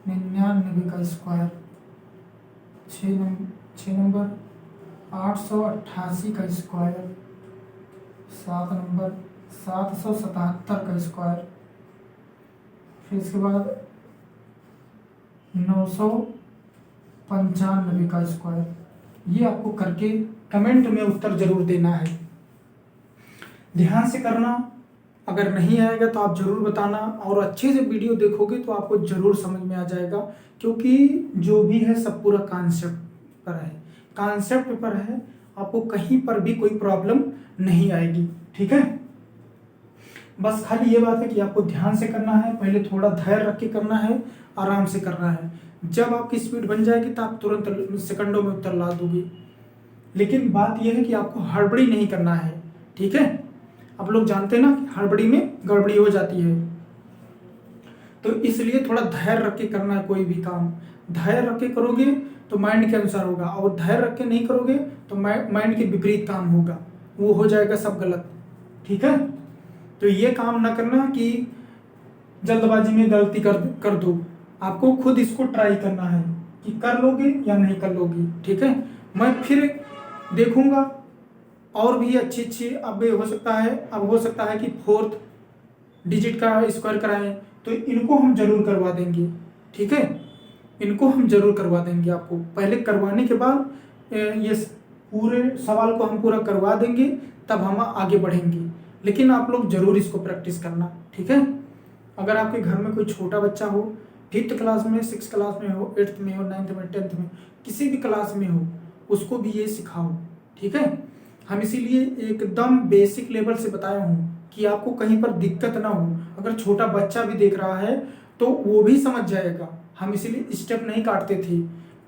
Speaker 1: 999 का स्क्वायर, 6 नंबर 888 का स्क्वायर, 7 नंबर 777 का स्क्वायर, फिर इसके बाद 995 का स्क्वायर। ये आपको करके कमेंट में उत्तर जरूर देना है, ध्यान से करना। अगर नहीं आएगा तो आप जरूर बताना, और अच्छे से वीडियो देखोगे तो आपको जरूर समझ में आ जाएगा, क्योंकि जो भी है सब पूरा कॉन्सेप्ट पर है, कॉन्सेप्ट पेपर है, आपको कहीं पर भी कोई प्रॉब्लम नहीं आएगी। ठीक है, बस खाली ये बात है कि आपको ध्यान से करना है, पहले थोड़ा धैर्य रख के करना है, आराम से करना है। जब आपकी स्पीड बन जाएगी तो आप तुरंत सेकंडों में उत्तर ला दोगे। लेकिन बात यह है कि आपको हड़बड़ी नहीं करना है। ठीक है, आप लोग जानते हैं ना कि हड़बड़ी में गड़बड़ी हो जाती है, तो इसलिए थोड़ा धैर्य रख के करना है। कोई भी काम धैर्य रख के करोगे तो माइंड के अनुसार होगा, और धैर्य रख के नहीं करोगे तो माइंड के विपरीत काम होगा, वो हो जाएगा सब गलत। ठीक है, तो ये काम ना करना कि जल्दबाजी में गलती कर दो। आपको खुद इसको ट्राई करना है कि कर लोगे या नहीं कर लोगे। ठीक है, मैं फिर देखूंगा और भी अच्छी अब हो सकता है कि 4th डिजिट का स्क्वायर कराएं, तो इनको हम जरूर करवा देंगे। ठीक है, इनको हम जरूर करवा देंगे। आपको पहले करवाने के बाद ये पूरे सवाल को हम पूरा करवा देंगे, तब हम आगे बढ़ेंगे। लेकिन आप लोग जरूर इसको प्रैक्टिस करना। ठीक है, अगर आपके घर में कोई छोटा बच्चा हो, 5th क्लास में, 6th क्लास में हो, 8th में हो, 9th में, 10th में, किसी भी क्लास में हो, उसको भी ये सिखाओ। ठीक है, हम इसीलिए एकदम बेसिक लेवल से बताया हूँ कि आपको कहीं पर दिक्कत ना हो। अगर छोटा बच्चा भी देख रहा है तो वो भी समझ जाएगा। हम इसीलिए स्टेप नहीं काटते थे,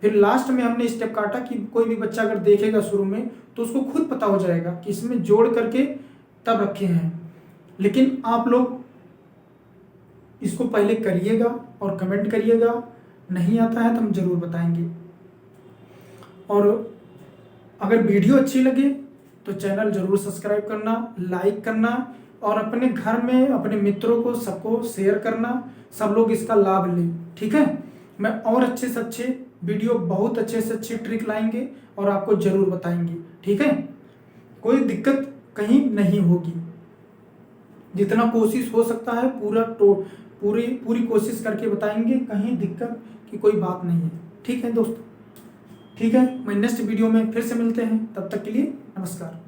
Speaker 1: फिर लास्ट में हमने स्टेप काटा कि कोई भी बच्चा अगर देखेगा शुरू में तो उसको खुद पता हो जाएगा कि इसमें जोड़ करके तब रखे हैं। लेकिन आप लोग इसको पहले करिएगा और कमेंट करिएगा, नहीं आता है तो हम जरूर बताएंगे। और अगर वीडियो अच्छी लगे तो चैनल जरूर सब्सक्राइब करना, लाइक करना, और अपने घर में अपने मित्रों को सबको शेयर करना, सब लोग इसका लाभ लें। ठीक है, मैं और अच्छे से अच्छे वीडियो, बहुत अच्छे से अच्छी ट्रिक लाएंगे और आपको जरूर बताएंगे। ठीक है, कोई दिक्कत कहीं नहीं होगी, जितना कोशिश हो सकता है पूरी कोशिश करके बताएंगे, कहीं दिक्कत की कोई बात नहीं है। ठीक है दोस्तों, ठीक है, मैं नेक्स्ट वीडियो में फिर से मिलते हैं, तब तक के लिए नमस्कार।